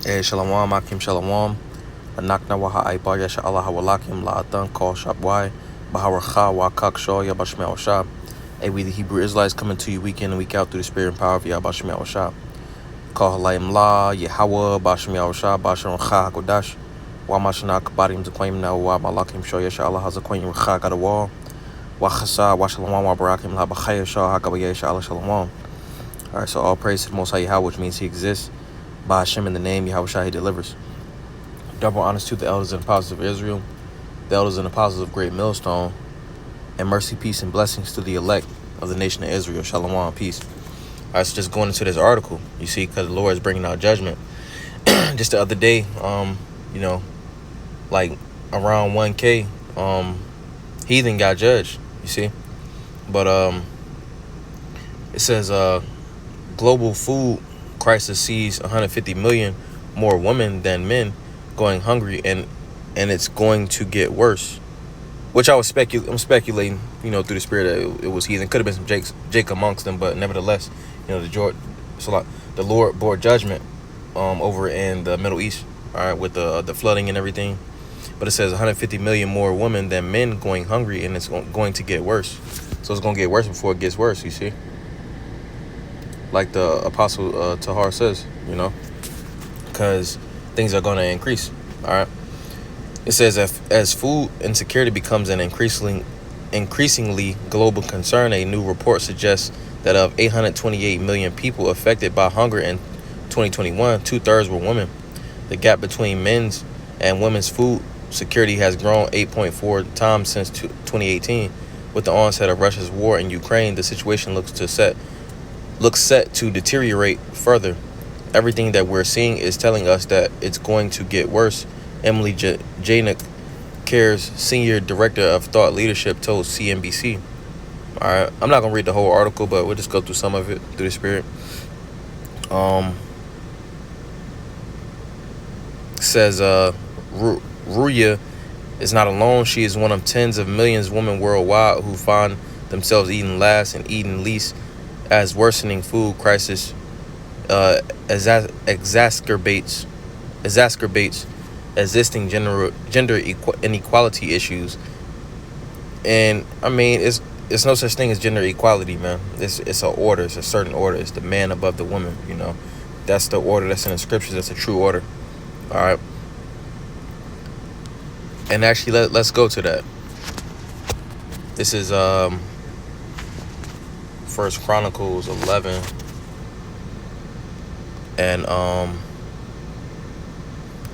Shalom, Akim Shalom. Anakna waha aibar yasha Allah hawalakim la'atan kol shabwai baharacha wa kaksho yabashmel shab. Hey, we the Hebrew Israelites coming to you week in and week out through the spirit and power of Yabashmel shab. Call halayim la Yahweh bashmel shab bashar cha hakodash. Wa mashana kabadim zakwim na wa malakim sho yasha Allah hazakwim cha gadawal. Wa chasa wa shalom wa barakim la b'chaya shah hakabayah yasha Allah shalom. All right, so all praise to the Most High Yahweh, which means He exists. By Hashem in the name Yahushua He delivers. Double honors to the elders and apostles of Israel, the elders and apostles of Great Millstone, and mercy, peace, and blessings to the elect of the nation of Israel. Shalom, peace. All right, so just going into this article, you see, because the Lord is bringing out judgment. Just the other day, like around 1K, heathen got judged, you see. But it says global food crisis sees 150 million more women than men going hungry, and it's going to get worse. Which I'm speculating, through the spirit that it was heathen. Could have been some Jake amongst them, but nevertheless, the Lord bore judgment over in the Middle East, all right, with the flooding and everything. But it says 150 million more women than men going hungry, and it's going to get worse. So it's going to get worse before it gets worse, you see. Like the Apostle Tahar says, because things are going to increase, all right? It says, as food insecurity becomes an increasingly global concern, a new report suggests that of 828 million people affected by hunger in 2021, 2/3 were women. The gap between men's and women's food security has grown 8.4 times since 2018. With the onset of Russia's war in Ukraine, the situation looks set to deteriorate further. Everything that we're seeing is telling us that it's going to get worse. Emily Janik, CARE's senior director of thought leadership, told CNBC. All right, I'm not gonna read the whole article, but we'll just go through some of it through the spirit. Says Ruya is not alone. She is one of tens of millions of women worldwide who find themselves eating last and eating least as worsening food crisis exacerbates existing gender inequality issues. And I mean, it's no such thing as gender equality, man. It's an order. It's a certain order. It's the man above the woman. That's the order that's in the scriptures. That's a true order. All right. And actually, let's go to that. This is First Chronicles 11 and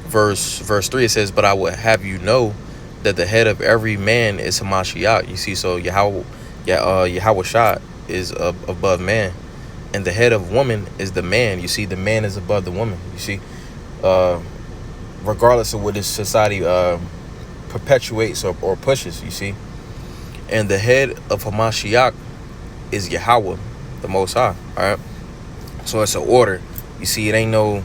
verse 3. It says, "But I would have you know that the head of every man is Hamashiach." You see, so Yahweh Shah is above man, and the head of woman is the man. You see, the man is above the woman. You see, regardless of what this society perpetuates or pushes. You see, and the head of Hamashiach is Yahweh, the Most High. All right, so it's an order. You see, it ain't no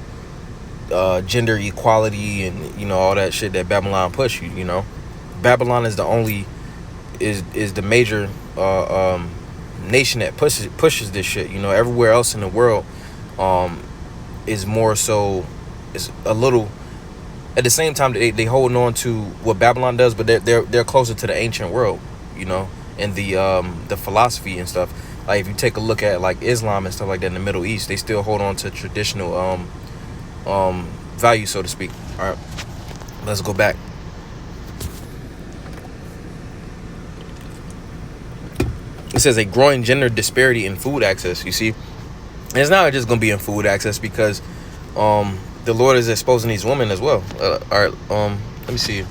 gender equality and all that shit that Babylon push you. Babylon is the major nation that pushes this shit. Everywhere else in the world is more so, is a little. At the same time, they holding on to what Babylon does, but they're closer to the ancient world, and the philosophy and stuff. Like if you take a look at like Islam and stuff like that in the Middle East, they still hold on to traditional values, so to speak. All right, let's go back. It says a growing gender disparity in food access. You see, and it's not just gonna be in food access because the Lord is exposing these women as well. All right, let me see.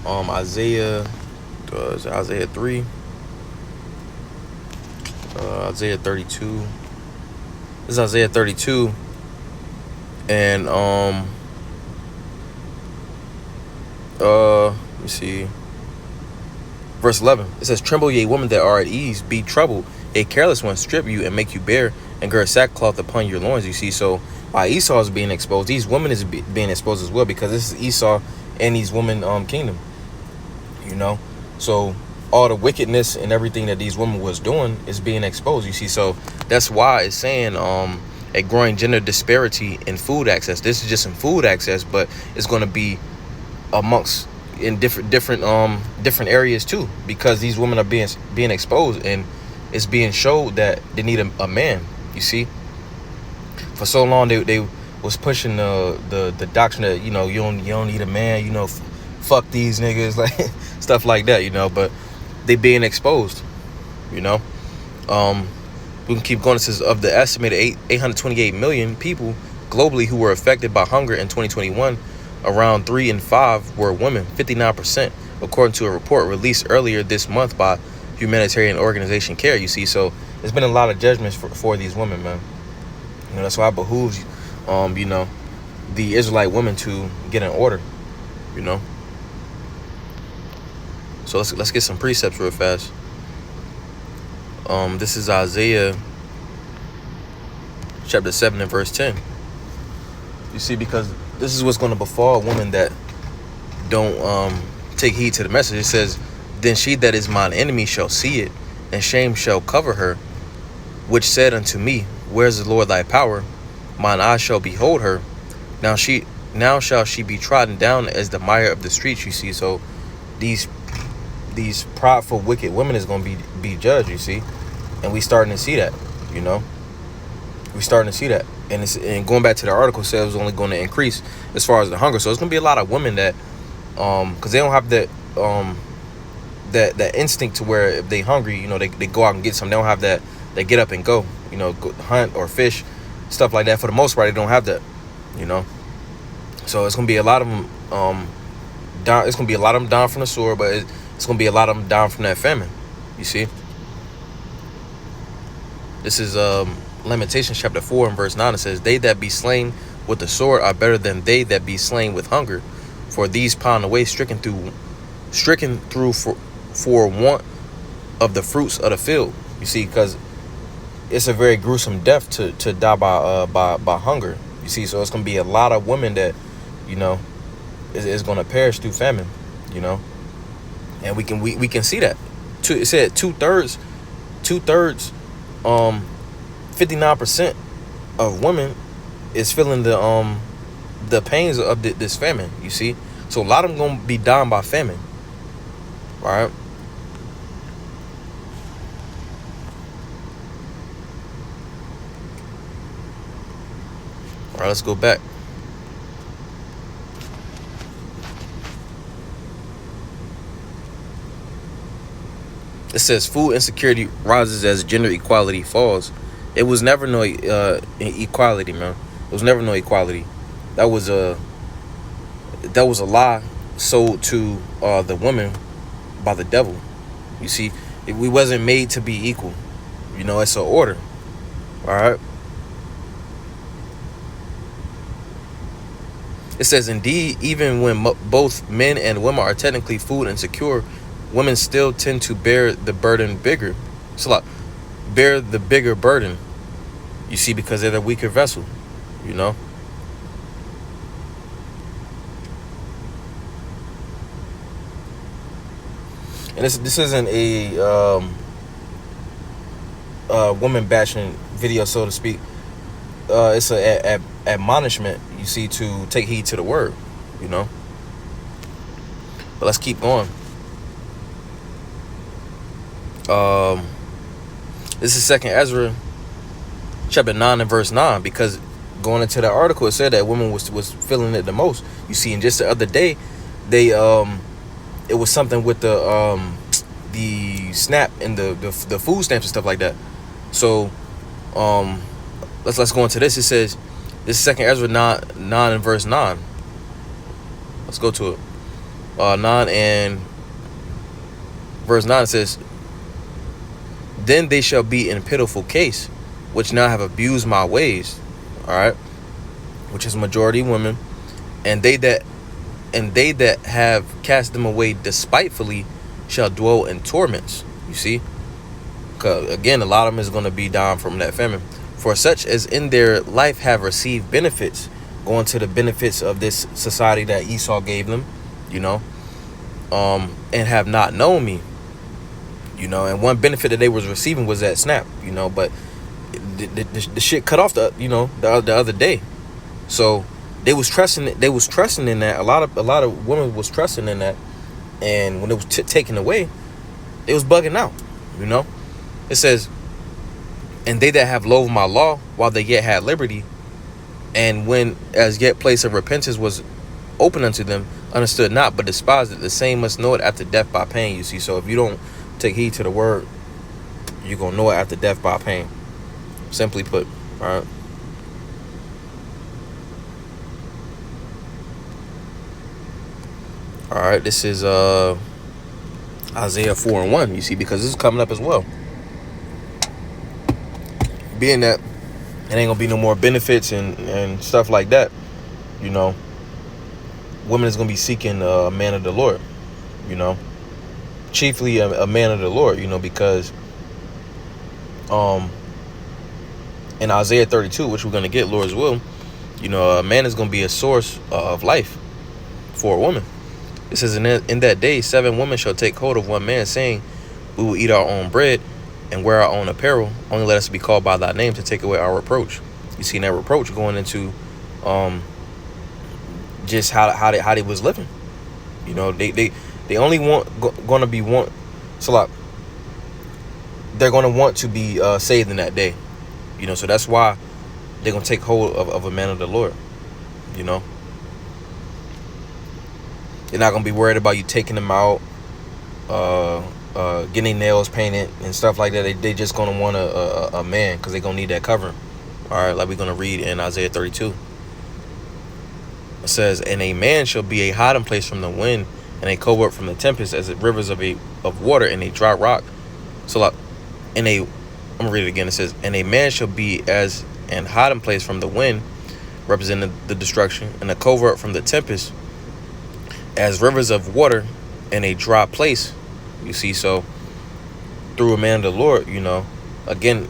Isaiah 3, Isaiah 32. This is Isaiah 32, and let me see. Verse 11. It says, "Tremble, ye women that are at ease, be troubled. A careless one strip you and make you bare, and gird sackcloth upon your loins." You see, so while Esau is being exposed, these women is being exposed as well, because this is Esau and these women kingdom. So all the wickedness and everything that these women was doing is being exposed. You see, so that's why it's saying a growing gender disparity in food access. This is just in food access, but it's going to be amongst in different areas too, because these women are being exposed, and it's being showed that they need a man. You see, for so long they was pushing the doctrine that, you know, you don't need a man, you know, fuck these niggas, like stuff like that, you know. But they being exposed, you know. We can keep going. It says, of the estimated 828 million people globally who were affected by hunger in 2021, around 3 in 5 were women, 59%, according to a report released earlier this month by humanitarian organization CARE. You see, so there's been a lot of judgments for these women, man. You know, that's why it behooves, you know, the Israelite women to get in order, you know. So let's get some precepts real fast. This is Isaiah chapter 7 and verse 10. You see, because this is what's going to befall a woman that don't take heed to the message. It says, then she that is mine enemy shall see it, and shame shall cover her, which said unto me, where's the Lord thy power? Mine eyes shall behold her. Now shall she be trodden down as the mire of the streets. You see, so these prideful, wicked women is going to be judged, you see. And we starting to see that, you know. We starting to see that. And going back to the article, says it was only going to increase as far as the hunger. So it's going to be a lot of women that, because they don't have that instinct to where if they hungry, you know, they go out and get something. They don't have that. They get up and go, you know, go hunt or fish, stuff like that. For the most part, they don't have that, you know. So it's going to be a lot of them down. It's going to be a lot of them down from the sword, but it's going to be a lot of them down from that famine, you see. This is Lamentations chapter 4 and verse 9. It says, they that be slain with the sword are better than they that be slain with hunger, for these pound away, stricken through for want of the fruits of the field. You see, because it's a very gruesome death to die by hunger. You see, so it's going to be a lot of women that, you know, is going to perish through famine, you know. And we can see that. It said two-thirds, 59% of women is feeling the pains of this famine, you see. So a lot of them going to be dying by famine, right? All right, let's go back. It says food insecurity rises as gender equality falls. It was never no equality, man. It was never no equality. That was a lie sold to the women by the devil. You see, we wasn't made to be equal. You know, it's an order. All right. It says, indeed, even when both men and women are technically food insecure, women still tend to bear the burden bigger. It's a lot. Bear the bigger burden. You see, because they're the weaker vessel, you know. And this isn't a woman bashing video, so to speak. It's a admonishment, you see, to take heed to the word, you know. But let's keep going. This is 2nd Ezra chapter 9 and verse 9, because going into the article, it said that women was feeling it the most. You see, and just the other day, they it was something with the SNAP and the food stamps and stuff like that. So let's go into this. It says, this is 2nd Ezra 9 and verse 9. Let's go to it. 9 and verse 9 says, then they shall be in pitiful case, which now have abused my ways. All right, which is majority women, and they that have cast them away despitefully shall dwell in torments. You see, because again, a lot of them is going to be down from that famine. For such as in their life have received benefits, going to the benefits of this society that Esau gave them, you know, and have not known me. You know, and one benefit that they was receiving was that SNAP, you know, but the shit cut off the other day. So they was trusting in that. A lot of women was trusting in that, and when it was taken away, they was bugging out. It says, and they that have loathed my law while they yet had liberty, and when as yet place of repentance was open unto them, understood not, but despised it. The same must know it after death by pain. You see, so if you don't take heed to the word, you're gonna know it after death by pain. Simply put. All right. All right. This is Isaiah 4:1. You see, because this is coming up as well. Being that it ain't gonna be no more benefits and stuff like that, women is gonna be seeking a man of the Lord, chiefly a man of the Lord, because in Isaiah 32, which we're gonna get, Lord's will, a man is gonna be a source of life for a woman. It says, in that day 7 women shall take hold of one man, saying, we will eat our own bread and wear our own apparel. Only let us be called by thy name to take away our reproach. You see that reproach going into just how they was living. They only they're gonna want to be saved in that day. So that's why they're gonna take hold of a man of the Lord. They're not gonna be worried about you taking them out, getting nails painted and stuff like that. They just gonna want a man, because they're gonna need that covering. All right, like we're gonna read in Isaiah 32. It says, and a man shall be a hiding place from the wind, and a covert from the tempest, as rivers of water in a dry rock. So like I'm gonna read it again. It says, and a man shall be as an hiding place from the wind, representing the destruction, and a covert from the tempest, as rivers of water in a dry place. You see, so through a man of the Lord, again,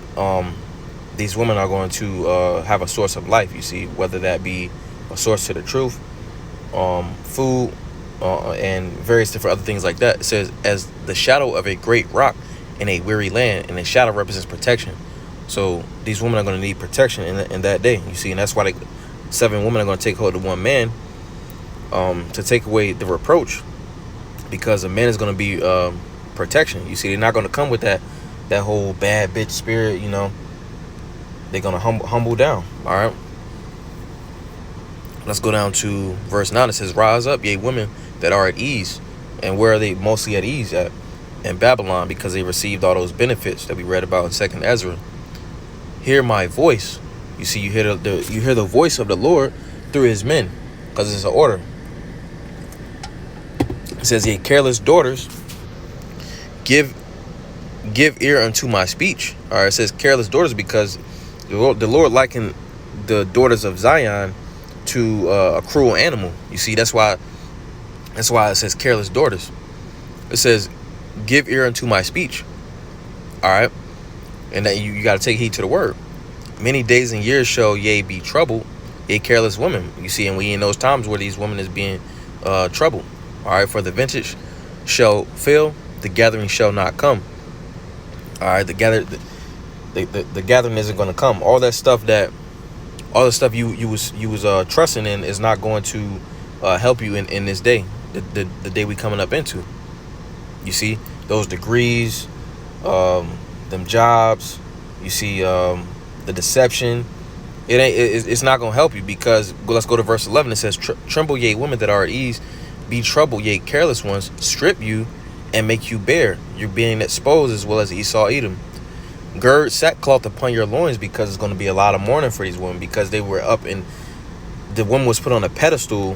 these women are going to have a source of life. You see, whether that be a source to the truth, food, and various different other things like that. It says, as the shadow of a great rock in a weary land, and a shadow represents protection. So these women are going to need protection in that day. You see, and that's why 7 women are going to take hold of one man, to take away the reproach, because a man is going to be protection. You see, they're not going to come with that whole bad bitch spirit. They're going to humble down. All right. Let's go down to verse 9. It says, rise up, ye women that are at ease. And where are they mostly at ease at? In Babylon, because they received all those benefits that we read about in 2nd Ezra. Hear my voice. You see, you hear the voice of the Lord through his men, because it's an order. It says, ye careless daughters, give ear unto my speech. All right, it says careless daughters because the Lord likened the daughters of Zion to a cruel animal. You see, that's why it says careless daughters. It says, give ear unto my speech. All right, and that you got to take heed to the word. Many days and years shall ye be troubled, ye careless women. You see, and we in those times where these women is being troubled. All right, for the vintage shall fail, the gathering shall not come. All right, the gathering isn't going to come. All the stuff you was trusting in is not going to help you in this day, the day we coming up into. You see, those degrees, them jobs, you see, the deception, it's not going to help you, because let's go to verse 11. It says, tremble ye women that are at ease, be troubled ye careless ones, strip you and make you bare. You're being exposed as well as Esau Edom. Gird sackcloth upon your loins, because it's going to be a lot of mourning for these women, because they were up and the woman was put on a pedestal,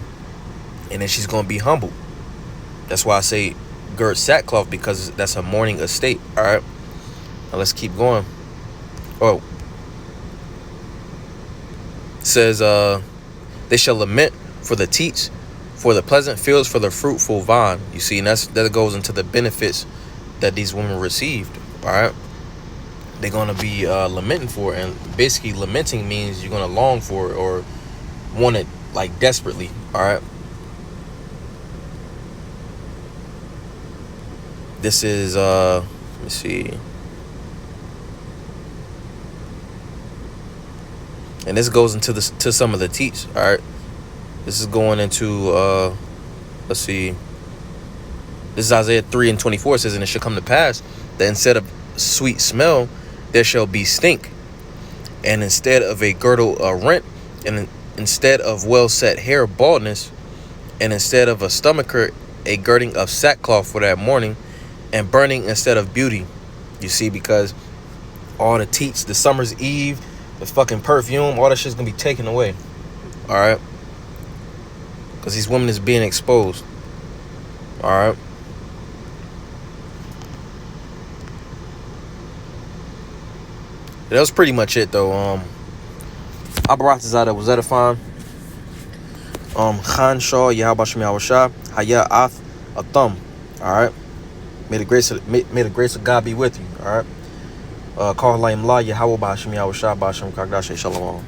and then she's going to be humbled. That's why I say gird sackcloth, because that's a mourning estate. All right, now let's keep going. Oh, it says they shall lament for the teats, for the pleasant fields, for the fruitful vine. You see, and that goes into the benefits that these women received. All right, they're going to be lamenting for it. And basically lamenting means you're going to long for it or want it like desperately. All right, this is let me see, And this goes into to some of the teats. All right, this is going into let's see. This is Isaiah 3:24. It says, and it shall come to pass that instead of sweet smell, there shall be stink, and instead of a girdle, a rent, and instead of well set hair, baldness, and instead of a stomacher, a girding of sackcloth for that morning, and burning instead of beauty. You see, because all the teats, the summer's eve, the fucking perfume, all that shit's gonna be taken away. All right, because these women is being exposed. All right. That was pretty much it, though. I brought this out. That was edifying. Khan Shaw, Yahweh Shem Yahweh Haya Ath Atham. All right. May the grace of God be with you. All right. Call Laim La Yahweh Shem Yahweh Shah Bashem Kagdashe Shalom.